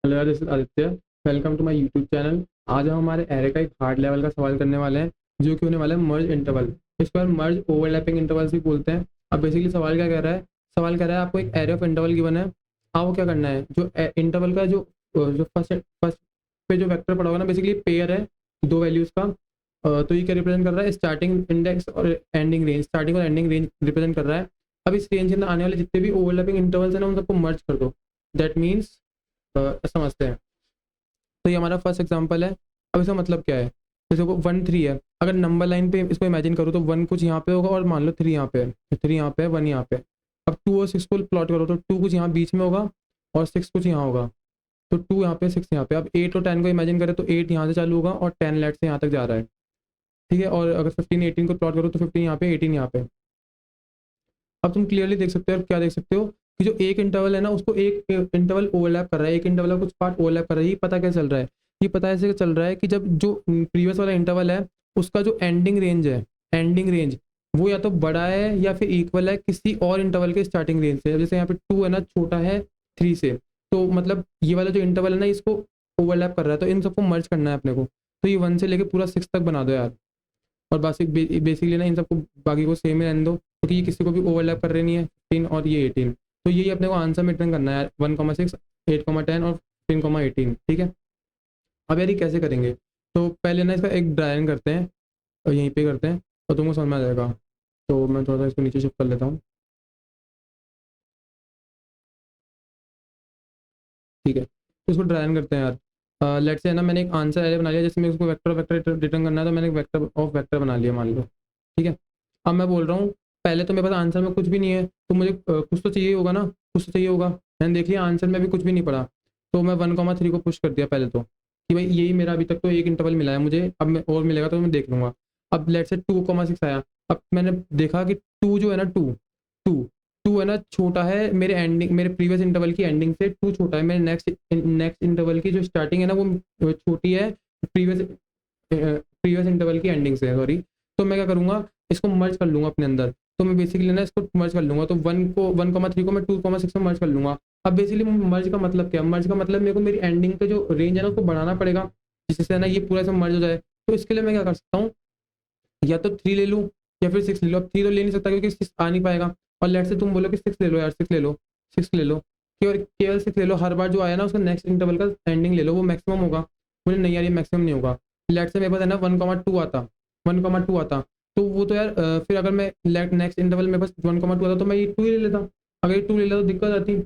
Hello यार, this is Aditya. Welcome to my YouTube channel. आज हम हमारे एरे का एक हार्ड लेवल का सवाल करने वाले हैं, जो कि होने वाला है मर्ज इंटरवल। इसको यार मर्ज ओवरलैपिंग इंटरवल्स भी बोलते हैं। अब बेसिकली सवाल क्या कह रहा है? सवाल कह रहा है आपको एक एरे ऑफ इंटरवल गिवन है। आपको क्या करना है, जो इंटरवल का जो फर्स्ट फर्स्ट पे जो वेक्टर पड़ा होगा ना, बेसिकली पेयर है दो वैल्यूज का। तो ये क्या रिप्रेजेंट कर रहा है? स्टार्टिंग इंडेक्स और एंडिंग रेंज, स्टार्टिंग और एंडिंग रेंज रिप्रेजेंट कर रहा है। अब इस रेंज के अंदर आने वाले जितने भी ओवरलैपिंग इंटरवल्स है ना, उन सबको मर्ज कर दो। दैट मीन्स समझते हैं। तो ये हमारा फर्स्ट एग्जांपल है। अब इसका मतलब क्या है? जैसे वो 1 3 है, अगर नंबर लाइन पे इसको इमेजिन करो तो 1 कुछ यहाँ पे होगा और मान लो 3 यहाँ पे है, 3 यहाँ पे है, 1 यहाँ पे है। अब 2 और 6 को प्लॉट करो तो 2 कुछ यहाँ बीच में होगा और 6 कुछ यहाँ होगा। तो 2 यहाँ पे, 6 यहाँ पे। अब 8 और 10 को इमेजिन करें तो 8 यहाँ से चालू होगा और 10 लेट से यहाँ तक जा रहा है। ठीक है। और अगर 15 18 को प्लॉट करो तो 15 यहाँ पे, 18 यहाँ पे। अब तुम क्लियरली देख सकते हो, और क्या देख सकते हो कि जो एक इंटरवल है ना, उसको एक इंटरवल ओवरलैप कर रहा है, एक इंटरवल का कुछ पार्ट ओवरलैप कर रहा है। ये पता क्या चल रहा है? ये पता ऐसे चल रहा है कि जब जो प्रीवियस वाला इंटरवल है, उसका जो एंडिंग रेंज है, एंडिंग रेंज वो या तो बड़ा है या फिर इक्वल है किसी और इंटरवल के स्टार्टिंग रेंज से। जैसे यहाँ पे 2 है ना, छोटा है 3 से। तो मतलब ये वाला जो इंटरवल है ना, इसको ओवरलैप कर रहा है। तो इन सबको मर्ज करना है अपने को। तो ये 1 से लेके पूरा 6 तक बना दो यार। और बेसिकली ना इन सबको, बाकी को सेम ही रहने दो, क्योंकि ये किसी को भी ओवरलैप कर रही नहीं है, 15 और ये 18। तो यही अपने को आंसर में रिटर्न करना है, 1,6, 8,10 और 15,18। ठीक है। अब यार ये कैसे करेंगे? तो पहले ना इसका एक ड्राइंग करते हैं और यहीं पे करते हैं, और तुमको समझ में आ जाएगा। तो मैं थोड़ा सा इसको नीचे शिफ्ट कर लेता हूँ। ठीक है, तो इसको ड्राइंग करते हैं यार। लेट से है ना, मैंने एक आंसर एरे बना लिया। जैसे मेरे को वेक्टर वेक्टर रिटर्न करना है, तो मैंने एक वेक्टर ऑफ वेक्टर बना लिया, मान लो। ठीक है। अब मैं बोल रहा हूँ, पहले तो मेरे पास आंसर में कुछ भी नहीं है, तो मुझे कुछ तो चाहिए होगा ना, कुछ तो चाहिए होगा। मैंने देख लिया आंसर में भी कुछ भी नहीं पड़ा। तो मैं 1,3 को पुश कर दिया पहले तो, कि भाई यही मेरा अभी तक तो एक इंटरवल मिला है मुझे, अब मैं और मिलेगा तो मैं देख लूंगा। अब लेट से 2,6 आया। अब मैंने देखा कि 2 जो है ना, टू टू टू है ना, छोटा है मेरे एंडिंग, मेरे प्रीवियस इंटरवल की एंडिंग से 2 छोटा है। मेरे नेक्स्ट इंटरवल की जो स्टार्टिंग है ना, वो छोटी है प्रीवियस प्रीवियस इंटरवल की एंडिंग से, सॉरी। तो मैं क्या करूंगा, इसको मर्ज कर लूंगा अपने अंदर। तो मैं बेसिकली ना इसको मर्ज कर लूंगा, तो 1,3 को मैं 2,6 में मर्ज कर लूंगा। अब बेसिकली मर्ज का मतलब क्या? मर्ज का मतलब मेरे को मेरी एंडिंग का जो रेंज है ना, उसको बढ़ाना पड़ेगा, जिससे ना ये पूरा सब मर्ज हो जाए। तो इसके लिए मैं क्या कर सकता हूँ, या तो 3 ले लूँ या फिर 6 ले लो। अब 3 तो ले नहीं सकता क्योंकि 6 आ नहीं पाएगा। और लेट से तुम बोलो कि 6 ले लो यार, 6 ले लो, 6 ले लो, केवल केवल 6 ले लो। हर बार जो आया ना, उसका नेक्स्ट इंटरवल का एंडिंग ले लो, वो मैक्सिमम होगा। बोले नहीं यार, ये मैक्सिमम नहीं होगा। लेट से मेरे पास है ना 1,2 आता, 1,2 आता। तो वो तो यार फिर अगर मैं नेक्स्ट इंटरवल मेरे पास 1,2 आता, तो मैं ये 2 ही ले लेता। अगर ये 2 ले लेता तो दिक्कत आती,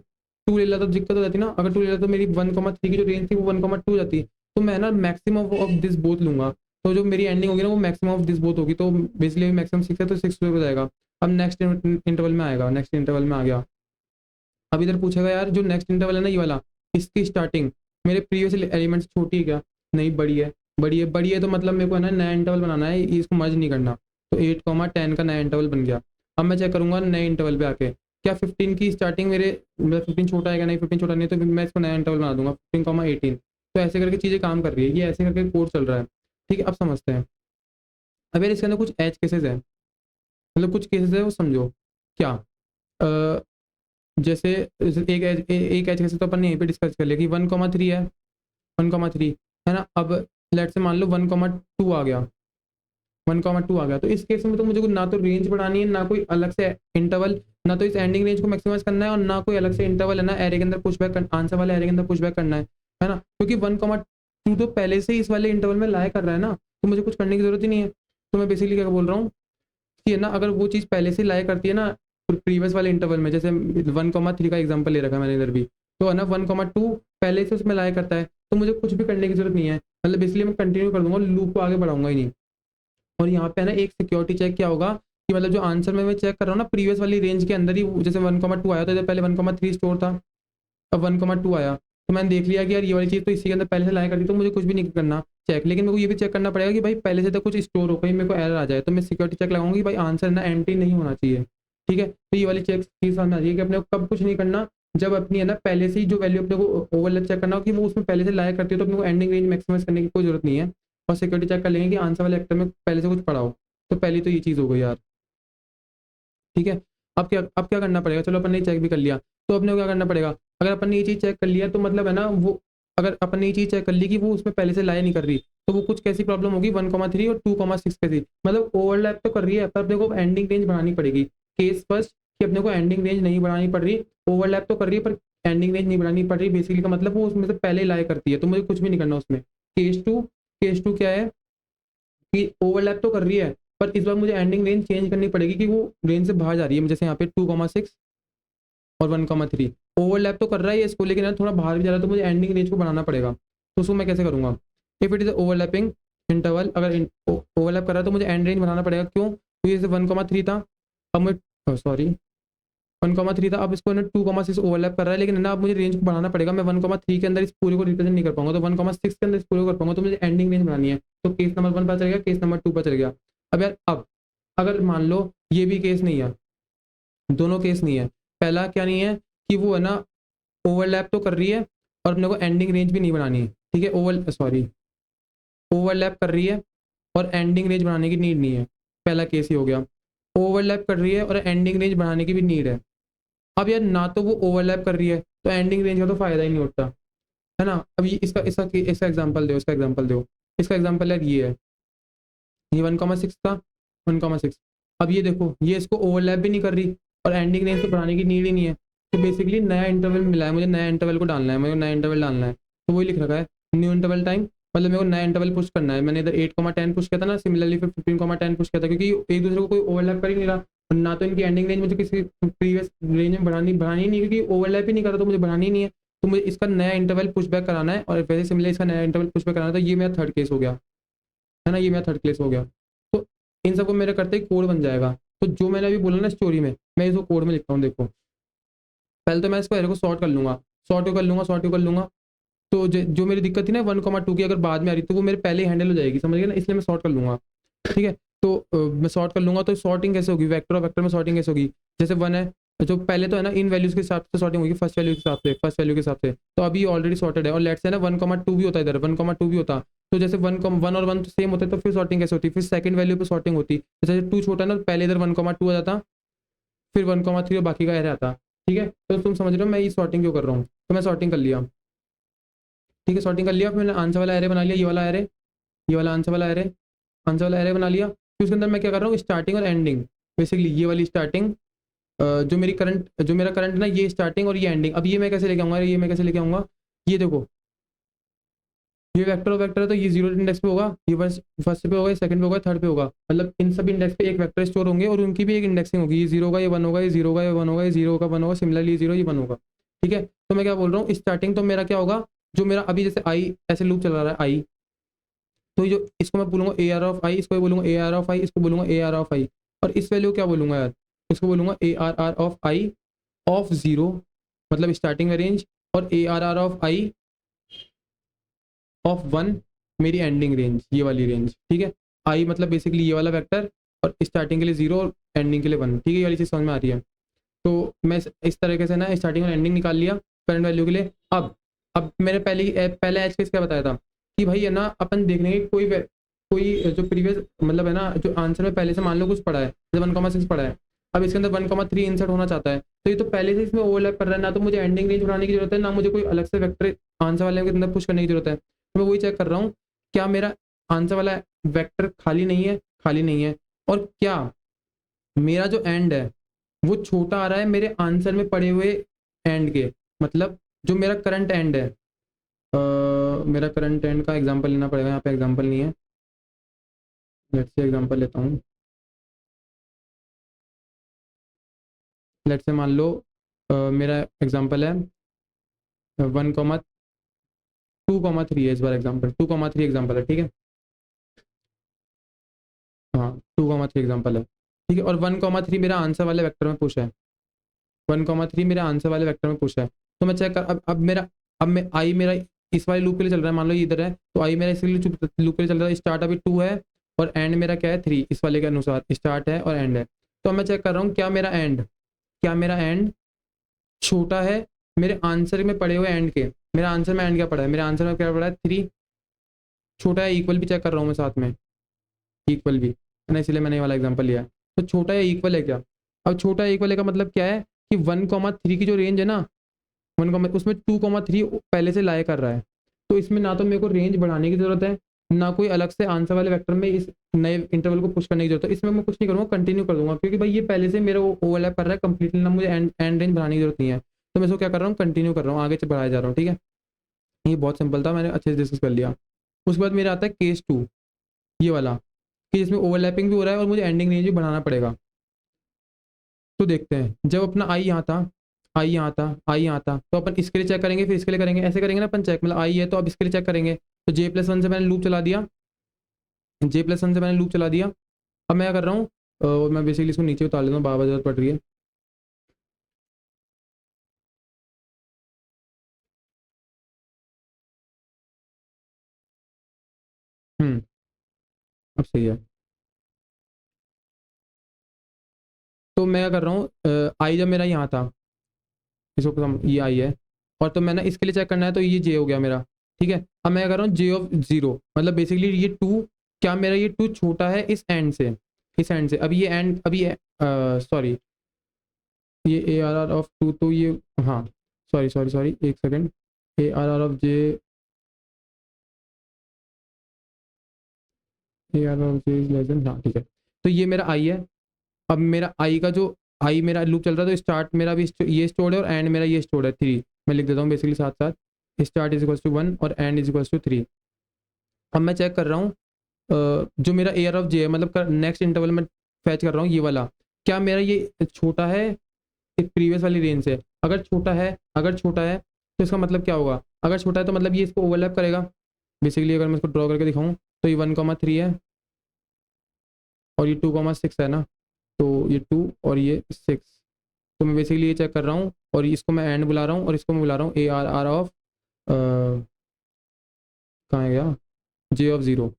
2 ले लेता तो दिक्कत हो जाती ना। अगर 2 ले लेता तो मेरी 1,3 की जो रेंज थी वो 1,2 हो जाती। तो मैं ना मैक्सिमम ऑफ दिस बोथ लूंगा। तो जो मेरी एंडिंग होगी ना, वो मैक्सिमम ऑफ दिस बोथ होगी। तो बेसिकली मैक्सिमम 6 है, तो 6 हो जाएगा। अब नेक्स्ट इंटरवल में आएगा, नेक्स्ट इंटरवल में आ गया। अब इधर पूछेगा यार, जो नेक्स्ट इंटरवल है ना, ये वाला, इसकी स्टार्टिंग मेरे प्रीवियस एलिमेंट से छोटी है क्या? नहीं, बड़ी है। बड़ी है, बड़ी है, तो मतलब मेरे को है ना नया इंटरवल बनाना है, इसको मर्ज नहीं करना। तो 8,10 का नया इंटरवल बन गया। अब मैं चेक करूंगा नए इंटरवल पे आके, क्या 15 की स्टार्टिंग मेरे, मतलब 15 छोटा है क्या? नहीं, 15 छोटा नहीं है, तो फिर मैं इसको नया इंटरवल बना दूंगा, 15,18। तो ऐसे करके चीज़ें काम कर रही है, ये ऐसे करके कोड चल रहा है। ठीक है, अब समझते हैं। अब यार इसके अंदर कुछ एज केसेस है, मतलब कुछ केसेस है, वो समझो क्या। अ, जैसे एक एज केस तो अपन ने यहीं पे डिस्कस कर लिया कि 1,3 है, 1,3 है ना। अब लेट से मान लो 1,2 आ गया, 1,2 आ गया। तो इस केस में तो मुझे ना तो रेंज बढ़ानी है, ना कोई अलग से इंटरवल, ना तो इस एंडिंग रेंज को मैक्सिमाइज करना है, और ना कोई अलग से इंटरवल है ना एरे के अंदर पुशबैक, आंसर वाले एरे के अंदर पुशबैक करना है ना। क्योंकि 1,2 तो पहले से ही इस वाले इंटरवल में लाया कर रहा है ना, तो मुझे कुछ करने की जरूरत ही नहीं है। तो मैं बेसिकली क्या बोल रहा हूँ कि है ना, अगर वो चीज़ पहले से लाया करती है ना प्रीवियस वाले इंटरवल में, जैसे 1,3 का एग्जांपल ले रखा है मैंने इधर भी, तो है ना 1,2 पहले से उसमें लाया करता है, तो मुझे कुछ भी करने की जरूरत नहीं है। मतलब इसलिए मैं कंटिन्यू कर दूंगा, लूप को आगे बढ़ाऊंगा ही नहीं। और यहाँ पे है ना एक सिक्योरिटी चेक क्या होगा, कि मतलब जो आंसर में मैं चेक कर रहा हूँ ना, प्रीवियस वाली रेंज के अंदर ही, जैसे 1,2 आया, तो इधर पहले 1,3 स्टोर था, अब 1,2 आया। तो मैंने देख लिया कि यार ये वाली चीज़ तो इसी के अंदर पहले से लाया करती, तो मुझे कुछ भी नहीं करना चेक। लेकिन मेरे को ये भी चेक करना पड़ेगा कि भाई पहले से तो कुछ स्टोर हो, कहीं मेरे को एरर आ जाए, तो मैं सिक्योरिटी चेक लगाऊंगी भाई आंसर ना एंट्री नहीं होना चाहिए। ठीक है, तो ये वाली चेक चीज़ समझ आ जाएगी कि अपने को कब कुछ नहीं करना, जब अपनी है ना पहले से ही जो वैल्यू अपने को ओवरलैप चेक करना हो कि वो उसमें पहले से लाया करती है, तो अपने को एंडिंग रेंज मैक्सिमाइज करने की कोई जरूरत नहीं है। और सिक्योरिटी चेक कर लेंगे कि आंसर वाले एक्टर में पहले से कुछ पड़ा हो। तो पहली तो ये चीज़ हो गई यार। ठीक है। अब क्या करना पड़ेगा? चलो अपन ने चेक भी कर लिया, तो अपने को क्या करना पड़ेगा? अगर अपन ने ये चीज़ चेक कर लिया, तो मतलब है ना वो अगर अपन ने ये चीज़ चेक कर ली कि वो उसमें पहले से लाया नहीं कर रही, तो वो कुछ कैसी प्रॉब्लम होगी 1,3 और 2,6 कैसी, मतलब ओवरलैप तो कर रही है पर अपने को एंडिंग रेंज बढ़ानी पड़ेगी। केस फर्स्ट कि अपने को एंडिंग रेंज नहीं बढ़ानी पड़ रही, ओवरलैप तो कर रही है पर एंडिंग रेंज नहीं बढ़ानी पड़ रही, बेसिकली का मतलब वो उसमें से पहले लाया करती है, तो मुझे कुछ भी नहीं करना उसमें। केस टू क्या है कि ओवरलैप तो कर रही है पर इस बार मुझे एंडिंग रेंज चेंज करनी पड़ेगी कि वो रेंज से बाहर जा रही है, जैसे यहाँ पे 2,6 और 1,3 ओवरलैप तो कर रहा है ये इसको, लेकिन यार थोड़ा बाहर भी जा रहा है, तो मुझे एंडिंग रेंज को बढ़ाना पड़ेगा। तो उसको मैं कैसे करूँगा? If it is overlapping interval, अगर ओवरलैप कर रहा है तो मुझे एंड रेंज बढ़ाना पड़ेगा। क्यों? तो ये 1,3 था, अब मैं सॉरी 1,3 था, अब इसको ना 2,6 ओवरलैप कर रहा है, लेकिन ना अब मुझे रेंज को बढ़ाना पड़ेगा। मैं 1,3 के अंदर इस पूरे को रिप्रेजेंट नहीं कर पाऊंगा, तो 1,6 के अंदर इस पूरे को कर पाऊंगा, तो मुझे एंडिंग रेंज बनानी है। तो केस नंबर 1 पता चल गया, केस नंबर 2 पता चल गया। अब यार अब अगर मान लो ये भी केस नहीं है, दोनों केस नहीं है, पहला क्या नहीं है कि वो है ना ओवरलैप तो कर रही है और अपने को एंडिंग रेंज भी नहीं बनानी है, ठीक है, ओवरलैप कर रही है और एंडिंग रेंज बनाने की नीड नहीं है, पहला केस ही हो गया। ओवरलैप कर रही है और एंडिंग रेंज बढ़ाने की भी नीड है। अब यार ना तो वो ओवरलैप कर रही है तो एंडिंग रेंज का तो फायदा ही नहीं होता, है ना। अब ये इसका इसका इसका एग्जांपल दो, इसका एग्जांपल दो। इसका एग्जांपल यार ये है, ये 1,6 था, 1,6। अब ये देखो ये इसको ओवरलैप भी नहीं कर रही और एंडिंग रेंज को बढ़ाने की नीड ही नहीं है, तो बेसिकली नया इंटरवल मिला है मुझे, नया इंटरवल को डालना है, मुझे नया इंटरवल डालना है। तो वही लिख रखा है न्यू इंटरवल टाइम, मतलब मेरे को नया इंटरवल पुश करना है। मैंने इधर 8,10 पुश किया था ना, सिमिलरली फिर 15,10 पुश किया था, क्योंकि एक दूसरे को कोई ओवरलैप कर ही नहीं रहा और ना तो इनकी एंडिंग रेंज मुझे किसी प्रीवियस रेंज में बढ़ानी ही नहीं, क्योंकि ओवरलैप ही नहीं कर रहा तो मुझे बढ़ानी ही नहीं है। तो मुझे इसका नया इंटरवल पुश बैक कराना है और वैसे सिमिलर इसका नया इंटरवल पुश बैक कराना है। तो ये मेरा थर्ड केस हो गया, है ना, ये मेरा थर्ड केस हो गया। तो इन सबको मेरे करते ही कोड बन जाएगा। तो जो मैंने अभी बोला ना स्टोरी में, मैं इसको कोड में लिखता हूँ। देखो पहले तो मैं इसको एरे को सॉर्ट कर लूंगा, सॉर्ट कर लूंगा। तो जो मेरी दिक्कत थी ना 1,2 की, अगर बाद में आ रही तो वो मेरे पहले ही हैंडल हो जाएगी, समझ गए ना, इसलिए मैं सॉर्ट कर लूंगा। ठीक है, तो मैं सॉर्ट कर लूंगा। तो सॉर्टिंग कैसे होगी? वेक्टर और वेक्टर में सॉर्टिंग कैसे होगी? जैसे 1 है, जो पहले तो है ना इन वैल्यूज के हिसाब से सॉर्टिंग होगी, फर्स्ट वैल्यू के हिसाब से, फर्स्ट वैल्यू के हिसाब से। तो अभी ऑलरेडी सॉर्टेड है और लेट्स से ना 1,2 भी होता है, इधर 1,2 भी होता। तो जैसे 1 और 1 तो सेम होता है, तो फिर सॉर्टिंग कैसे होती? फिर सेकंड वैल्यू पे सॉर्टिंग होती। जैसे 2 छोटा है ना, तो पहले इधर 1,2 आ जाता, फिर 1,3 और बाकी का एरे आता। ठीक है, तो तुम समझ रहे हो मैं ये सॉर्टिंग क्यों कर रहा हूँ। तो मैं सॉर्टिंग कर लिया, ठीक है, सॉर्टिंग कर लिया। फिर मैंने आंसर वाला एरे बना लिया, ये वाला एरे, ये वाला आंसर वाला एरे बना लिया। फिर उसके अंदर मैं क्या कर रहा हूँ, स्टार्टिंग और एंडिंग, बेसिकली ये वाली स्टार्टिंग, जो मेरा करंट ना, ये स्टार्टिंग और ये एंडिंग। अब ये मैं कैसे लेके आऊँगा, ये मैं कैसे लेके आऊँगा, ये देखो ये वेक्टर है, तो ये जीरो इंडेक्स पे होगा, ये फर्स्ट पे होगा, ये सेकंड पे होगा, थर्ड पे होगा, मतलब इन सब इंडेक्स पे एक वेक्टर स्टोर होंगे और उनकी भी एक इंडेक्सिंग होगी। ये जीरो का ये वन होगा, ये जीरो का ये वन होगा, ये जीरो का वन होगा, सिमिलरली ये जीरो ये वन होगा। ठीक है, तो मैं क्या बोल रहा हूँ, स्टार्टिंग तो मेरा क्या होगा, जो मेरा अभी जैसे आई ऐसे लूप चला रहा है आई, तो जो इसको मैं बोलूंगा ए आर ऑफ आई, इसको बोलूंगा ए आर ऑफ आई, इसको बोलूंगा ए आर ऑफ आई, और इस वैल्यू क्या बोलूंगा यार, इसको बोलूंगा A R R of I of zero, मतलब स्टार्टिंग में रेंज, और A R R of I of one, मेरी एंडिंग रेंज, ये वाली रेंज। ठीक है, आई मतलब बेसिकली ये वाला वेक्टर, और स्टार्टिंग के लिए जीरो और एंडिंग के लिए वन। ठीक है, ये वाली चीज़ समझ में आ रही है। तो मैं इस तरीके से ना स्टार्टिंग और एंडिंग निकाल लिया करंट वैल्यू के लिए। अब मैंने पहले एज केस क्या बताया था कि भाई है ना, अपन देख लेंगे कोई जो प्रीवियस मतलब है ना, जो आंसर में पहले से मान लो कुछ पड़ा है, जैसे 1,6 पड़ा है, अब इसके अंदर 1,3 इंसर्ट होना चाहता है, तो ये तो पहले से इसमें ओवरलैप कर रहा है, ना तो मुझे एंडिंग रेंज बढ़ाने की जरूरत है, ना मुझे कोई अलग से वेक्टर आंसर वाले के अंदर पुश करने की जरूरत है। तो मैं वही चेक कर रहा हूँ, क्या मेरा आंसर वाला वेक्टर खाली नहीं है, खाली नहीं है, और क्या मेरा जो एंड है वो छोटा आ रहा है मेरे आंसर में पड़े हुए एंड के, मतलब जो मेरा करंट एंड है, मेरा करंट एंड का एग्जांपल लेना पड़ेगा, यहाँ पे एग्जांपल नहीं है, लेट्स से एग्जांपल लेता हूँ। लेट्स से मान लो मेरा एग्जांपल है 1,2,3 है, इस बार एग्जांपल 2,3 एग्जांपल है। ठीक है, हाँ 2,3 एग्जांपल है। ठीक है, और 1,3 मेरा आंसर वाले वेक्टर में पुश है, 1,3 मेरे आंसर वाले वेक्टर में पुश है। तो मैं चेक कर, अब मैं आई मेरा इस वाले लूप के लिए चल रहा है, मान लो ये इधर है, तो आई मेरा इसलिए लूप के लिए चल रहा है, स्टार्ट अभी 2 है और एंड मेरा क्या है 3, इस वाले के अनुसार स्टार्ट है और एंड है। तो मैं चेक कर रहा हूँ क्या मेरा एंड छोटा है मेरे आंसर में पड़े हुए एंड के। मेरा आंसर में एंड क्या पड़ा है, मेरे आंसर में क्या पड़ा है 3, छोटा है इक्वल भी चेक कर रहा हूँ मैं साथ में, इक्वल भी है ना, इसलिए मैंने ये वाला एग्जाम्पल लिया है। तो छोटा या इक्वल है क्या? अब छोटा या इक्वल है का मतलब क्या है कि 1,3 की जो रेंज है ना, 1, उसमें 2,3 पहले से लाया कर रहा है। तो इसमें ना तो मेरे को रेंज बढ़ाने की जरूरत है, ना कोई अलग से आंसर वाले वेक्टर में इस नए इंटरवल को पुश करने की जरूरत है। इसमें मैं कुछ नहीं करूँगा, कंटिन्यू कर दूंगा, क्योंकि भाई ये पहले से मेरा ओवरलैप कर रहा है कंप्लीटली, ना मुझे एंड रेंज बढ़ाने की जरूरत नहीं है। तो मैं इसको क्या कर रहा हूँ, कंटिन्यू कर रहा हूँ, आगे से बढ़ाया जा रहा हूँ। ठीक है, ये बहुत सिंपल था, मैंने अच्छे से डिस्कस कर लिया। उसके बाद मेरा आता है केस 2, ये वाला, कि जिसमें ओवरलैपिंग भी हो रहा है और मुझे एंडिंग रेंज भी बढ़ाना पड़ेगा। तो देखते हैं, जब अपना आई यहाँ था, आई यहाँ था, आई यहाँ था, तो अपन इसके लिए चेक करेंगे, फिर इसके लिए करेंगे, ऐसे करेंगे ना अपन चेक, मतलब आई है तो अब इसके लिए चेक करेंगे। तो J+1 से मैंने लूप चला दिया, J+1 से मैंने लूप चला दिया। अब मैं क्या कर रहा हूँ, मैं बेसिकली इसको नीचे उतार लेता हूँ, बार बार जरूरत पड़ रही है। हम्म, अब सही है। तो मैं क्या कर रहा हूँ, आई जब मेरा यहाँ था, इसको ये आई है, और तो मैंने इसके लिए चेक करना है, तो ये जे हो गया मेरा। ठीक है, अब मैं क्या कर रहा हूँ, J(0), मतलब बेसिकली ये 2, क्या मेरा ये 2 छोटा है इस एंड से, इस एंड से। अभी ये एंड, अभी सॉरी, ये ARR(2), तो ये, हाँ, सॉरी सॉरी सॉरी, एक second, ARR(J), ARR(J) is less than, हाँ ठीक है। तो ये मेरा आई है। अब मेरा आई का जो, आई मेरा लूप चल रहा है, तो स्टार्ट मेरा भी ये स्टोर्ड है और एंड मेरा ये स्टोर्ड है 3। मैं लिख देता हूँ बेसिकली साथ साथ, स्टार्ट इज इक्वल्स टू 1 और एंड इज इक्वल्स टू 3। अब मैं चेक कर रहा हूँ, जो मेरा AR(J) है, मतलब नेक्स्ट इंटरवल में फैच कर रहा हूँ ये वाला, क्या मेरा ये छोटा है इस प्रीवियस वाली रेंज से। अगर छोटा है, अगर छोटा है तो इसका मतलब क्या होगा, अगर छोटा है तो मतलब ये इसको ओवरलैप करेगा। बेसिकली अगर मैं इसको ड्रॉ करके दिखाऊँ, तो ये 1,3 है और ये 2,6 है ना, तो ये 2 और ये 6। तो मैं बेसिकली ये चेक कर रहा हूँ, और इसको मैं एंड बुला रहा हूँ, और इसको मैं बुला रहा हूँ ARR ऑफ, कहाँ है गया, J(0),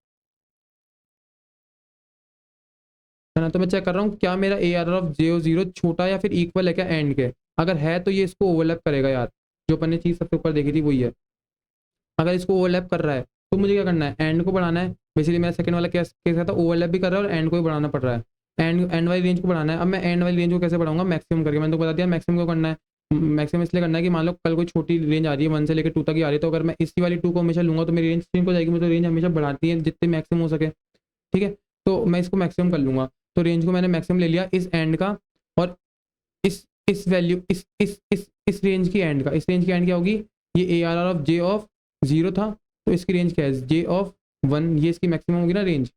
है ना। तो मैं चेक कर रहा हूँ क्या मेरा ARR ऑफ J(0) छोटा या फिर इक्वल है क्या एंड के। अगर है तो ये इसको ओवरलैप करेगा यार, जो अपन ने चीज़ सबसे ऊपर देखी थी वही है। अगर इसको ओवरलैप कर रहा है तो मुझे क्या करना है, एंड को बढ़ाना है। बेसिकली मेरा सेकंड वाला केस केस था, ओवरलैप भी कर रहा है और एंड को भी बढ़ाना पड़ रहा है। एंड वाली रेंज को बढ़ाना है। अब मैं एंड वाली रेंज को कैसे बढ़ाऊंगा, मैक्सिमम करके। मैंने तो बता दिया मैक्सिमम को करना है। मैक्सिमम इसलिए करना है कि मान लो कल कोई छोटी रेंज आ रही है 1 से लेकर 2 तक ही आ रही है, तो अगर मैं इसी वाली 2 को हमेशा लूंगा तो मेरी रेंज सिंक हो जाएगी। मुझे तो रेंज हमेशा बढ़ाती है जितनी मैक्सिमम हो सके। ठीक है, तो मैं इसको मैक्सिमम कर लूंगा। तो रेंज को मैंने मैक्सिमम ले लिया इस एंड का, और इस वैल्यू, इस रेंज की एंड का, इस रेंज की एंड क्या होगी, ये ARR ऑफ J(0) था, तो इसकी रेंज क्या है, J(1), ये इसकी मैक्सिमम होगी ना रेंज,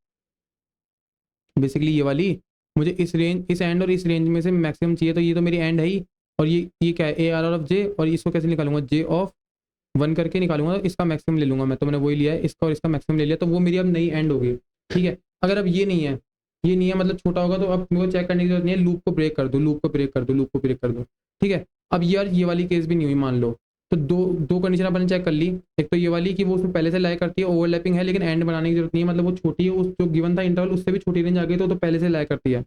बेसिकली ये वाली। मुझे इस रेंज, इस एंड और इस रेंज में से मैक्सिमम चाहिए, तो ये तो मेरी एंड है ही। और ये क्या है, ARR ऑफ J, और इसको कैसे निकालूंगा, J(1) करके निकालूंगा, तो इसका मैक्सिमम ले लूंगा मैं। तो मैंने वही लिया है, इसका और इसका मैक्सिमम ले लिया, तो वो मेरी अब नई एंड होगी। ठीक है, अगर अब ये नहीं है, ये नहीं है मतलब छोटा होगा, तो अब मेरे को चेक करने की जरूरत नहीं है, लूप को ब्रेक कर दो, लूप को ब्रेक कर दो, लूप को ब्रेक कर दो। ठीक है, अब यार ये वाली केस भी नहीं हुई मान लो, तो दो दो कंडीशन अपन ने चेक कर ली। एक तो ये वाली कि वो उसमें पहले से लाई करती है, ओवरलैपिंग है, लेकिन एंड बनाने की जरूरत नहीं है, मतलब वो छोटी है, उस जो गिवन था इंटरवल उससे भी छोटी रेंज आ गई, तो पहले से लाई करती है।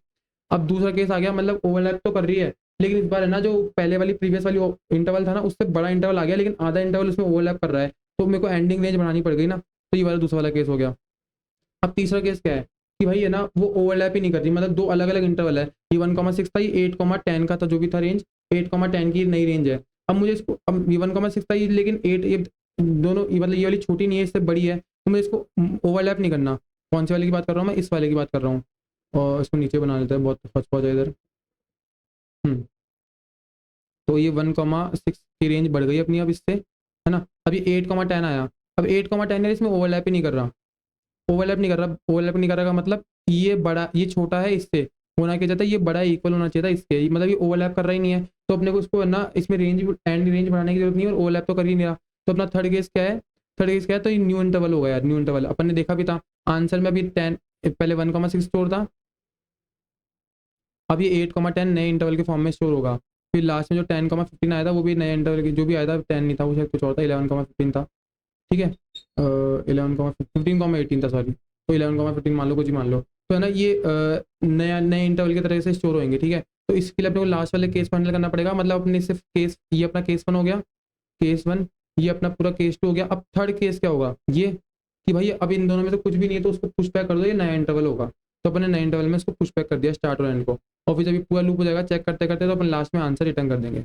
अब दूसरा केस आ गया, मतलब ओवरलैप तो कर रही है, लेकिन इस बार है ना, जो पहले वाली प्रीवियस वाली इंटरवल था ना, उससे बड़ा इंटरवल आ गया, लेकिन आधा इंटरवल उसमें ओवरलैप कर रहा है, तो मेरे को एंडिंग रेंज बढ़ानी पड़ गई ना। तो ये वाला दूसरा वाला केस हो गया। अब तीसरा केस क्या है, कि भाई है ना, वो ओवरलैप ही नहीं कर रही, मतलब दो अलग अलग इंटरवल है। ये 1,6 था, ये 8,10 का था, जो भी था रेंज, 8,10 की नई रेंज है। अब मुझे इसको, अब ये 1,6 था ये, लेकिन 8, ये दोनों, ये मतलब ये वाली छोटी नहीं है, इससे बड़ी है, तो मुझे इसको ओवरलैप नहीं करना। कौन से वाले की बात कर रहा हूँ मैं, इस वाले की बात कर रहा हूँ। और इसको नीचे बना लेते हैं, बहुत फर्स्ट पहुंचा इधर। हम्म, तो ये 1,6 की रेंज बढ़ गई अपनी अब इससे, है ना। अब ये 8,10 आया। अब 8,10 है, इसमें ओवरलैप ही नहीं कर रहा, ओवरलैप नहीं कर रहा, ओवरलैप नहीं कर रहा का मतलब ये बड़ा, ये छोटा है इससे, होना क्या चाहता है, ये बड़ा इक्वल होना चाहिए था इसके, मतलब ये ओवरलैप कर रहा ही नहीं है। तो अपने को इसको ना, इसमें रेंज एंड रेंज बढ़ाने की जरूरत नहीं है, और ओवरलैप तो कर ही नहीं रहा। तो अपना थर्ड केस क्या है, थर्ड केस क्या है, तो ये न्यू इंटरवल होगा यार, न्यू इंटरवल अपन ने देखा भी था आंसर में। अभी 10, पहले 1,6 स्टोर था, अब ये 8,10 नए इंटरवल के फॉर्म में स्टोर होगा। फिर लास्ट में जो 10,15 आया था, वो भी नए इंटरवल की, जो भी आया था 10 नहीं था, वो शायद कुछ और था, 11,15 था। ठीक है, 15,18 था, सॉरी। तो 11,15 मान लो, कुछ ही मान लो, तो है ना, ये नया नए इंटरवल की तरह से स्टोर होंगे। ठीक है, तो इसके लिए अपने को लास्ट वाले केस को हैंडल करना पड़ेगा, मतलब अपने सिर्फ केस, ये अपना केस 1 हो गया, केस 1, ये अपना पूरा केस 2 हो गया। अब थर्ड केस क्या होगा, ये कि भाई अब इन दोनों में से कुछ भी नहीं है, तो उसको पुश बैक कर दो, ये नया इंटरवल होगा। तो अपने नए इंटरवल में इसको पुश बैक कर दिया, स्टार्ट और एंड को, और फिर जब ये पूरा लूप हो जाएगा चेक करते करते, तो अपन लास्ट में आंसर रिटर्न कर देंगे।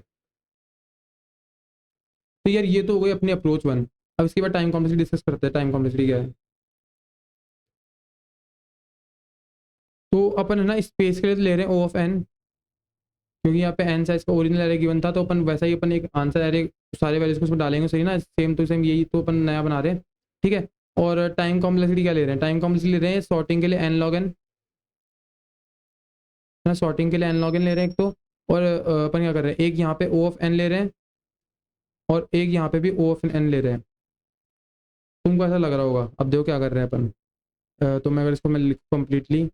तो यार ये तो हो गई अपनी अप्रोच 1। अब इसके बाद टाइम कॉम्प्लेक्सिटी डिस्कस करते हैं, टाइम कॉम्प्लेक्सिटी क्या है। तो अपन है ना स्पेस के लिए ले रहे हैं ओ ऑफ एन, क्योंकि यहाँ पे एन साइज का ओरिजिनल एरे गिवन था, तो अपन वैसा ही अपन एक आंसर एरे सारे वैल्यूज को उसमें डालेंगे, सही ना, सेम टू सेम यही तो अपन नया बना रहे हैं, ठीक है। और टाइम कॉम्प्लेक्सिटी क्या ले रहे हैं, टाइम कॉम्प्लेक्सिटी ले रहे हैं सॉर्टिंग के लिए एन लॉग एन, ना सॉर्टिंग के लिए एन लॉग एन ले रहे हैं एक तो, और अपन क्या कर रहे हैं, एक यहाँ पे ओ ऑफ एन ले रहे हैं और एक यहाँ पे भी ओ ऑफ एन ले रहे हैं। तुमको ऐसा लग रहा होगा, अब देखो क्या कर रहे हैं अपन। तो मैं अगर इसको मैं लिखूँ कम्प्लीटली,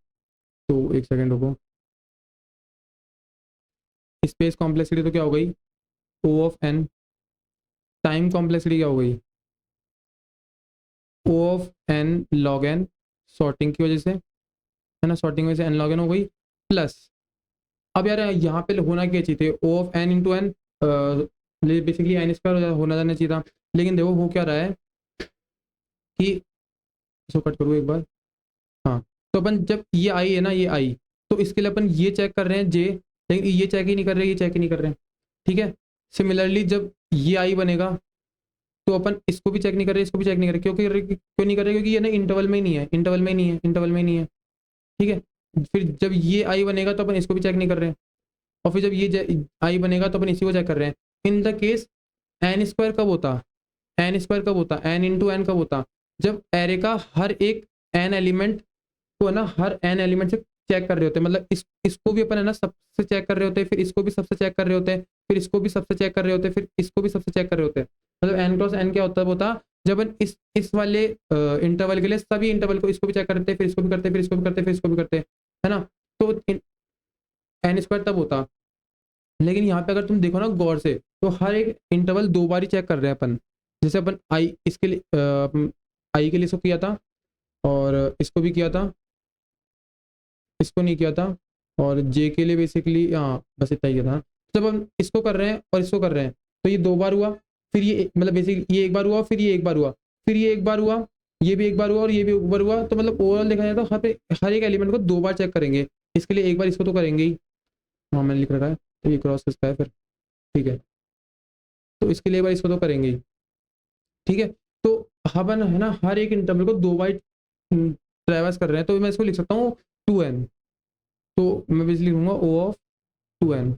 तो एक सेकेंड रुको, स्पेस कॉम्प्लेक्सिटी तो क्या हो गई O of n, time complexity क्या हो गई O of N log n, sorting की वजह से है ना, सॉर्टिंग की वजह से एन लॉग एन हो गई, प्लस अब यार यहाँ पे होना क्या चाहिए थे O of n into n, basically n square होना जाना चाहिए था, लेकिन देखो हो क्या रहा है कि, इसको कट करूँ एक बार, हाँ, तो अपन जब ये आई है ना, ये आई, तो इसके लिए अपन ये चेक कर रहे हैं जे, लेकिन ये चेक ही नहीं कर रहे, ये चेक ही नहीं कर रहे हैं, ठीक है। सिमिलरली जब ये आई बनेगा तो अपन इसको भी चेक नहीं कर रहे, इसको भी चेक नहीं कर रहे, क्यों नहीं कर रहे, क्योंकि ये ना इंटरवल में ही नहीं है, इंटरवल में ही नहीं है, इंटरवल में ही नहीं है, ठीक है। फिर जब ये आई बनेगा तो अपन इसको भी चेक नहीं कर रहे हैं, और फिर जब ये आई बनेगा तो अपन इसी को चेक कर रहे हैं। In the case N square कब होता, एन स्क्वायर कब होता, एन इंटू एन कब होता, जब एरे का हर एक एन एलिमेंट को है ना, हर एन एलिमेंट से चेक कर रहे होते हैं, मतलब इसको भी अपन है ना सबसे चेक कर रहे होते हैं, फिर इसको भी सबसे चेक कर रहे होते हैं, फिर इसको भी सबसे चेक कर रहे होते हैं, फिर इसको भी सबसे चेक कर रहे होते हैं। मतलब एन क्रॉस एन क्या होता है, होता जब अपन इस वाले इंटरवल के लिए सभी इंटरवल को इसको भी चेक करते हैं, फिर इसको भी करते हैं, फिर इसको भी करते हैं, फिर इसको भी करते हैं, है ना, तो एन स्क्वायर तब होता। लेकिन यहाँ पे अगर तुम देखो ना गौर से, तो हर एक इंटरवल दो बार ही चेक कर रहे हैं अपन, जैसे अपन आई इसके लिए आई के लिए इसको किया था और इसको भी किया था, इसको नहीं किया था, और जे के लिए बेसिकली हाँ बस इतना ही था। जब हम इसको कर रहे हैं और इसको कर रहे हैं तो ये दो बार हुआ, फिर ये मतलब बेसिकली ये एक बार हुआ, फिर ये एक बार हुआ, फिर ये एक बार हुआ, ये भी एक बार हुआ और ये भी एक बार हुआ, तो मतलब ओवरऑल देखा जाए तो हर एक एलिमेंट को दो बार चेक करेंगे, इसके लिए एक बार इसको तो करेंगे ही, हाँ मैंने लिख रखा है, तो ये क्रॉस किसका है फिर, ठीक है, तो इसके लिए एक बार इसको तो करेंगे ही, ठीक है। तो अपन है ना हर एक इंटरवल को दो बार ट्रेवर्स कर रहे हैं, तो मैं इसको लिख सकता हूँ 2n, तो मैं बेसिकली लिखूंगा ओ ऑफ 2n,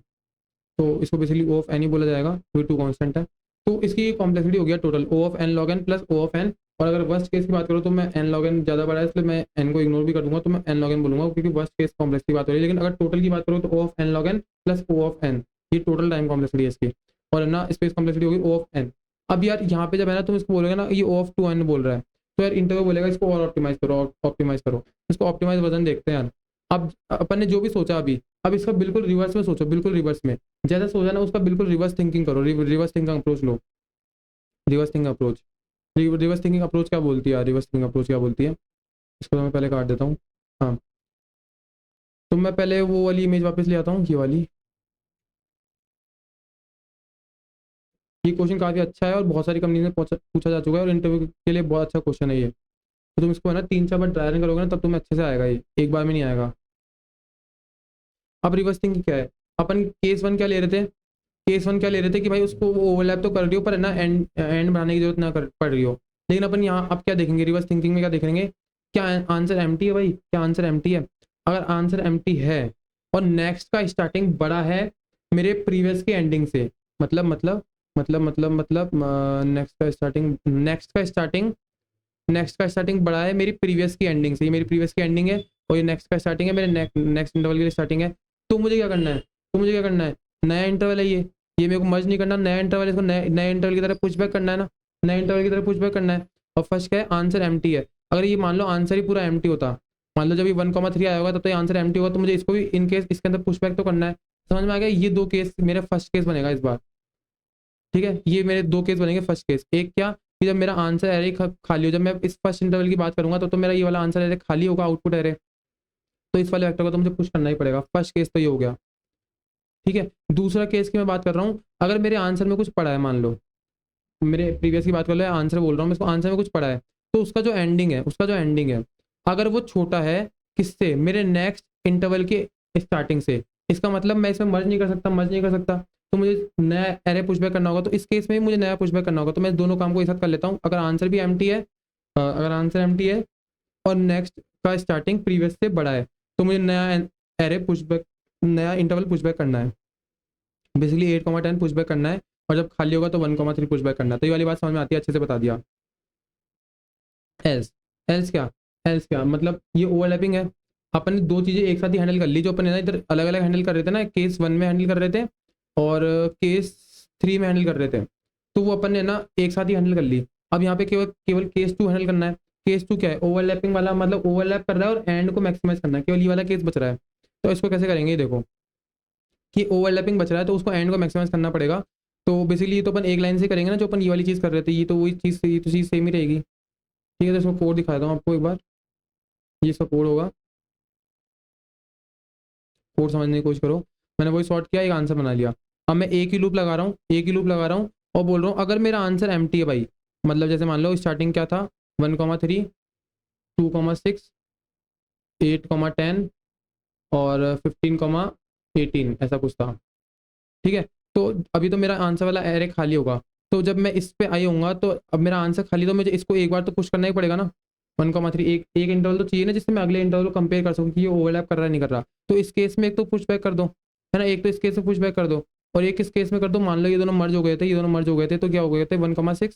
तो इसको बेसिकली ओ ऑफ एन ही बोला जाएगा क्योंकि टू कांस्टेंट है। तो इसकी कॉम्प्लेक्सिटी हो गया total O of N log N plus O of N, और अगर वर्स्ट केस की बात करूँ तो मैं एन लॉग एन ज़्यादा बड़ा है इसलिए मैं एन को इग्नोर भी कर दूंगा, तो मैं एन लॉग एन बोलूंगा क्योंकि वर्स्ट केस कॉम्प्लेक्स की बात हो रही है। लेकिन अगर टोटल की बात करूँ तो O of N log N plus O of n, ये टोटल टाइम कॉम्प्लेक्सिटी है इसकी, और है ना स्पेस कॉम्प्लेक्सिटी होगी ओ ऑफ एन। अब यार यहाँ पे जब है ना तुम इसको बोलोगे ना ये ओ ऑफ 2n बोल रहा है, तो यार इंटरवल बोलेगा इसको और ऑप्टिमाइज करो, ऑप्टिमाइज करो, इसको ऑप्टिमाइज वर्जन देखते हैं यार। अब अपन ने जो भी सोचा अभी, अब इसका बिल्कुल रिवर्स में सोचो, बिल्कुल रिवर्स में जैसा सोचा ना उसका बिल्कुल रिवर्स थिंकिंग करो, रिवर्स थिंकिंग अप्रोच लो, reverse thinking approach, reverse thinking approach क्या बोलती है, रिवर्स थिंकिंग अप्रोच क्या बोलती है, इसको मैं पहले काट देता हूँ। हाँ, तो मैं पहले वो वाली इमेज वापस ले आता हूँ, ये वाली, ये क्वेश्चन काफ़ी अच्छा है और बहुत सारी कंपनी में पूछा जा चुका है और इंटरव्यू के लिए बहुत अच्छा क्वेश्चन है ये, तो तुम इसको है ना 3-4 बार ट्राई करोगे ना तब तुम्हें अच्छे से आएगा, ये एक बार में नहीं आएगा। अब रिवर्स थिंकिंग क्या है, अपन केस वन क्या ले रहे थे, केस वन क्या ले रहे थे कि भाई उसको वो ओवरलैप तो कर रही हो पर है ना एंड एंड बढ़ाने की जरूरत ना कर पड़ रही हो, लेकिन अपन यहाँ अब क्या देखेंगे रिवर्स थिंकिंग में, क्या देखेंगे, क्या आंसर एम्प्टी है भाई, क्या आंसर एम्प्टी है, अगर आंसर एम्प्टी है और नेक्स्ट का स्टार्टिंग बड़ा है मेरे प्रीवियस के एंडिंग से, मतलब नेक्स्ट का स्टार्टिंग बड़ा है मेरी प्रीवियस की एंडिंग से, ये मेरी प्रीवियस की एंडिंग है और ये नेक्स्ट का स्टार्टिंग है मेरे नेक्स्ट इंटरवल के लिए स्टार्टिंग है, तो मुझे क्या करना है, नया इंटरवल है ये मेरे को मर्ज नहीं करना, नया इंटरवल इसको नए इंटरवल की तरह पुश बैक करना है ना, नए इंटरवल की तरह पुश बैक करना है। और फर्स्ट क्या है आंसर एम्प्टी है, अगर ये मान लो आंसर ही पूरा एम्प्टी होता, मान लो जब ये 1,3 आया होगा तब तो ये आंसर एम्प्टी होगा, तो मुझे इसको भी इन केस इसके अंदर पुश बैक तो करना है। समझ में आ गया, ये दो केस मेरा फर्स्ट केस बनेगा इस बार, ठीक है, ये मेरे दो केस बनेंगे। फर्स्ट केस एक क्या कि जब मेरा आंसर एरे खाली हो, जब मैं इस फर्स्ट इंटरवल की बात करूंगा तो मेरा ये वाला आंसर एरे खाली होगा, आउटपुट एरे, तो इस वाले वेक्टर को तो मुझे पुश करना ही पड़ेगा। फर्स्ट केस तो ये हो गया, ठीक है। दूसरा केस की मैं बात कर रहा हूँ, अगर मेरे आंसर में कुछ पड़ा है, मान लो मेरे प्रीवियस की बात कर लो, आंसर बोल रहा हूँ मैं, इसको आंसर में कुछ पड़ा है तो उसका जो एंडिंग है अगर वो छोटा है किससे, मेरे नेक्स्ट इंटरवल के स्टार्टिंग से, इसका मतलब मैं इसमें मर्ज नहीं कर सकता, तो मुझे नया एरे पुशबैक करना होगा। तो इस केस में मुझे नया पुशबैक करना होगा, तो मैं दोनों काम को एक साथ कर लेता हूँ। अगर आंसर भी एम्प्टी है, अगर आंसर एम्प्टी है और नेक्स्ट का स्टार्टिंग प्रीवियस से बड़ा है, तो मुझे नया एरे पुशबैक, नया इंटरवल पुशबैक करना है। बेसिकली 8,10 पुशबैक करना है, और जब खाली होगा तो 1,3 पुशबैक करना है। तो ये वाली बात समझ में आती है, अच्छे से बता दिया। एल्स, एल्स क्या, एल्स क्या मतलब ये ओवरलैपिंग है। अपन ने दो चीज़ें एक साथ ही हैंडल कर ली, जो अपन है ना इधर अलग अलग हैंडल कर रहे थे ना, केस 1 में हैंडल कर रहे थे और केस 3 में हैंडल कर रहे थे, तो वो अपन ने ना एक साथ ही हैंडल कर ली। अब यहाँ पे केवल केवल केस 2 हैंडल करना है। केस 2 क्या है, ओवरलैपिंग वाला, मतलब ओवरलैप कर रहा है और एंड को मैक्सिमाइज करना है, केवल ये वाला केस बच रहा है। तो इसको कैसे करेंगे, ये देखो कि ओवरलैपिंग बच रहा है तो उसको एंड को मैक्सिमाइज करना पड़ेगा। तो बेसिकली ये तो अपन एक लाइन से करेंगे ना, जो अपन ये वाली चीज़ कर रहे थे, ये तो वही चीज़, ये तो चीज़ सेम ही रहेगी। ठीक है, तो इसको कोड दिखाता हूँ आपको एक बार। ये इसका कोड होगा, कोड समझने की कोशिश करो। मैंने वही सॉर्ट किया, एक आंसर बना लिया। अब मैं एक ही लूप लगा रहा हूँ, एक ही लूप लगा रहा हूँ और बोल रहा हूँ अगर मेरा आंसर एम्प्टी है भाई, मतलब जैसे मान लो स्टार्टिंग क्या था, 1,3, 2,6, 8,10 और 15,18 ऐसा कुछ था। ठीक है, तो अभी तो मेरा आंसर वाला एरे खाली होगा। तो जब मैं इस पे आई होऊंगा तो अब मेरा आंसर खाली, तो मुझे इसको एक बार तो पुश करना ही पड़ेगा ना। 1,3, एक एक इंटरवल तो चाहिए ना, जिससे मैं अगले इंटरवल को कंपेयर कर सकूँ कि ये ओवरलैप कर रहा है नहीं कर रहा। तो इस केस में एक तो पुश बैक कर दो, है ना, एक तो इस केस में पुश बैक कर दो और एक इस केस में कर दो। मान लो ये दोनों मर्ज हो गए थे, ये दोनों मर्ज हो गए थे, तो क्या हो गए थे, 1,6,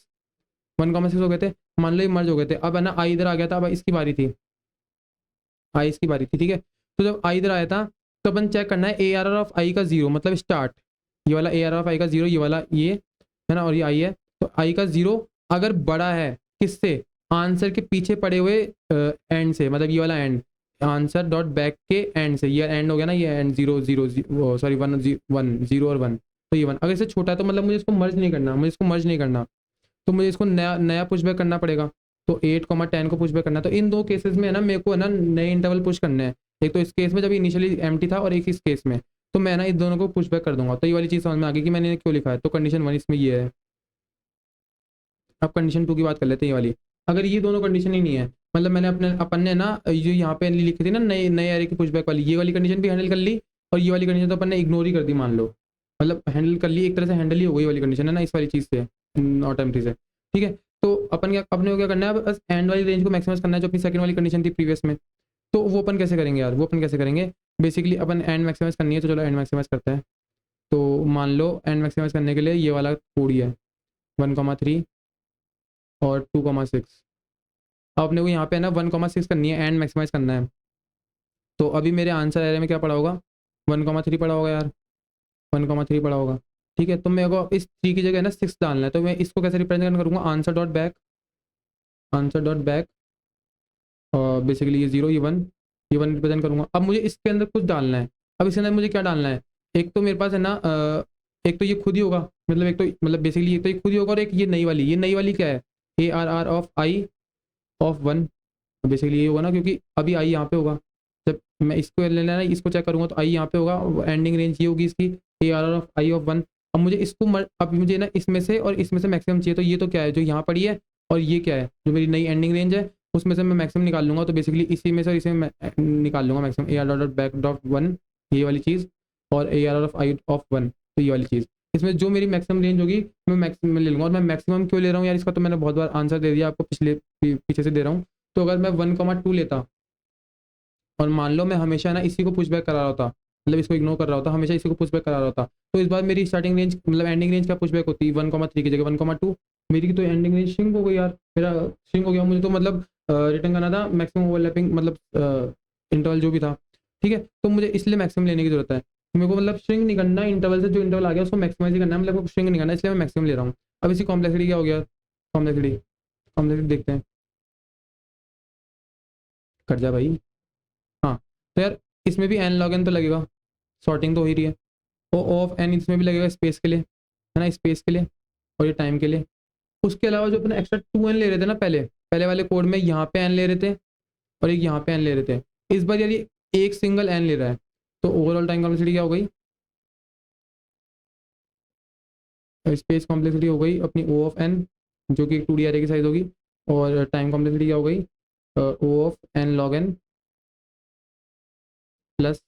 1,6 हो गए थे। मान लो ये मर्ज हो गए थे। अब है ना आई इधर आ गया था, अब इसकी बारी थी, आई इसकी बारी थी। ठीक है, तो जब आई इधर आया था तो अपन चेक करना है ए आर आर ऑफ आई का 0, मतलब स्टार्ट, ये वाला ए आर आर ऑफ आई का 0, ये वाला ये है ना, और ये आई है। तो आई का 0 अगर बड़ा है किससे, आंसर के पीछे पड़े हुए एंड से, मतलब ये वाला एंड, आंसर डॉट बैक के एंड से, ये एंड हो गया ना, ये एंड 0 0 सॉरी 1 1 0 और 1, तो ये 1 अगर इससे छोटा है तो मतलब मुझे इसको मर्ज नहीं करना, मुझे इसको मर्ज नहीं करना, तो मुझे इसको नया नया पुशबैक करना पड़ेगा। तो 8,10 को पुशबैक करना है। तो इन दो केसेस में है ना, मेरे को है ना नए इंटरवल पुश करने हैं। एक तो इस केस में जब इनिशियली एम्प्टी था और एक इस केस में, तो मैं ना इस दोनों को पुशबैक कर दूंगा। तो ये वाली चीज़ समझ में आ गई कि मैंने क्यों लिखा है। तो कंडीशन 1 इसमें ये है। अब कंडीशन 2 की बात कर लेते हैं, ये वाली। अगर ये दोनों कंडीशन ही नहीं है, मतलब मैंने अपने अपन ने ना जो यहाँ पे लिखी थी ना नए नए एरे की पुशबैक वाली, ये वाली कंडीशन भी हैंडल कर ली और ये वाली कंडीशन तो अपन ने इग्नोर ही कर दी, मान लो, मतलब हैंडल कर ली, एक तरह से हैंडल ही हो गई वाली कंडीशन है ना, इस वाली चीज़ से, नॉट एम्प्टी से। ठीक है, तो अपन क्या, अपने को क्या करना है, बस एंड वाली रेंज को मैक्सिमाइज करना है, जो अपनी सेकंड वाली कंडीशन थी प्रीवियस में। तो वो अपन कैसे करेंगे यार, वो अपन कैसे करेंगे, बेसिकली अपन एंड मैक्सिमाइज करनी है, तो चलो एंड मैक्सिमाइज करते हैं। तो मान लो एंड मैक्सिमाइज करने के लिए ये वाला कोड ही है, 1,3 और 2,6। अब अपने को यहाँ पे है ना 1,6 करनी है, एंड मैक्सिमाइज करना है। तो अभी मेरे आंसर एरे में क्या पड़ा होगा, 1,3 पड़ा होगा यार, 1,3 पड़ा होगा। ठीक है, तो मेरे को इस 3 की जगह ना 6 डालना है। तो मैं इसको कैसे रिप्रेजेंट करूँगा, answer dot back, answer dot back, और बेसिकली ये 0, ये वन रिप्रेजेंट करूँगा। अब मुझे इसके अंदर कुछ डालना है। अब इसके अंदर मुझे क्या डालना है, एक तो मेरे पास है ना एक तो ये खुद ही होगा, मतलब एक तो मतलब बेसिकली एक तो ये खुद ही होगा, और एक ये नई वाली क्या है, A R R of I of 1, basically ये होगा ना, क्योंकि अभी आई यहाँ पे होगा। जब मैं इसको लेना है, इसको चेक करूँगा तो आई यहाँ पे होगा, एंडिंग रेंज ये होगी इसकी, A R R of I of 1। अब मुझे इसको अब मुझे ना इसमें से और इसमें से मैक्सिमम चाहिए। तो ये तो क्या है जो यहाँ पड़ी है, और ये क्या है जो मेरी नई एंडिंग रेंज है, उसमें से मैं मैक्सिमम निकाल लूँगा। तो बेसिकली इसी में से और इसी में निकाल लूँगा maximum, A R dot back dot 1, ये वाली चीज़, और A R R of I of 1, तो ये वाली चीज़। इसमें जो मेरी मैक्सिमम रेंज होगी मैं मैक्सिमम ले लूँगा। और मैं मैक्सिमम क्यों ले रहा हूँ यार, इसका तो मैंने बहुत बार आंसर दे दिया आपको, पीछे से दे रहा हूँ। तो अगर मैं 1,2 लेता और मान लो मैं हमेशा ना इसी को पुशबैक करा रहा होता, मतलब इसको इग्नोर कर रहा होता, हमेशा इसी को पुशबैक करा रहा होता, तो इस बार मेरी स्टार्टिंग रेंज मतलब एंडिंग रेंज क्या पुशबैक होती, 1,3 की जगह 1,2। मेरी तो एंडिंग रेंज श्रिंक हो गई यार, मेरा श्रिंक हो गया। मुझे तो मतलब रिटर्न करना था मैक्सिमम ओवरलैपिंग, मतलब इंटरवल जो भी था। ठीक है, तो मुझे इसलिए मैक्सिमम लेने की जरूरत है। मेरे को मतलब श्रिंक नहीं करना इंटरवल से, जो इंटरवल आ गया उसको मैक्सिमाइज ही करना है, मतलब श्रिंक नहीं करना, इसलिए मैं मैक्सिमम ले रहा हूँ। अब इसी कॉम्प्लेक्सिटी क्या हो गया, कॉम्प्लेक्सिटी, कॉम्प्लेक्सिटी देखते हैं, कट जा भाई। हाँ, तो यार इसमें भी एन लॉग एन तो लगेगा, सॉर्टिंग तो हो ही रही है। ओ ऑफ एन इसमें भी लगेगा स्पेस के लिए, है ना, स्पेस के लिए और ये टाइम के लिए। उसके अलावा जो अपने एक्स्ट्रा 2 एन ले रहे थे ना, पहले पहले वाले कोड में यहाँ पे एन ले रहे थे और एक यहाँ पे एन ले रहे थे, इस बार यार ये एक सिंगल एन ले रहा है। तो ओवरऑल टाइम कॉम्प्लेक्सिटी क्या हो गई, स्पेस कॉम्प्लेक्सिटी हो गई अपनी ओ ऑफ एन, जो कि 2D एरे की साइज होगी। और टाइम कॉम्प्लेक्सिटी क्या हो गई, O of N log N plus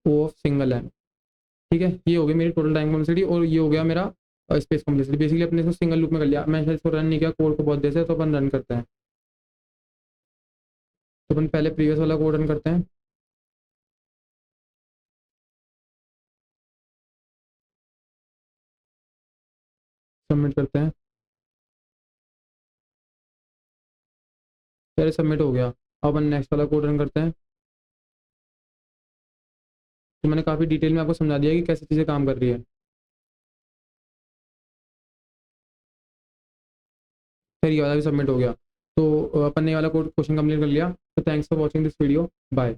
O of single n. ठीक है, ये हो गई मेरी टोटल टाइम कॉम्प्लेक्सिटी और ये हो गया मेरा स्पेस कॉम्प्लेक्सिटी। बेसिकली अपने इसको सिंगल लूप में कर लिया, मैं इसको रन नहीं किया कोड को बहुत देर से, तो अपन रन करते हैं। तो अपन पहले प्रीवियस वाला कोड रन करते हैं। सबमिट करते हैं। पहले सबमिट हो गया, अब अपन नेक्स्ट वाला कोड रन करते हैं। तो मैंने काफ़ी डिटेल में आपको समझा दिया कि कैसे चीज़ें काम कर रही है। फिर ये वाला भी सबमिट हो गया। तो अपन ने ये वाला कोड क्वेश्चन कंप्लीट कर लिया। तो thanks for watching this video, bye.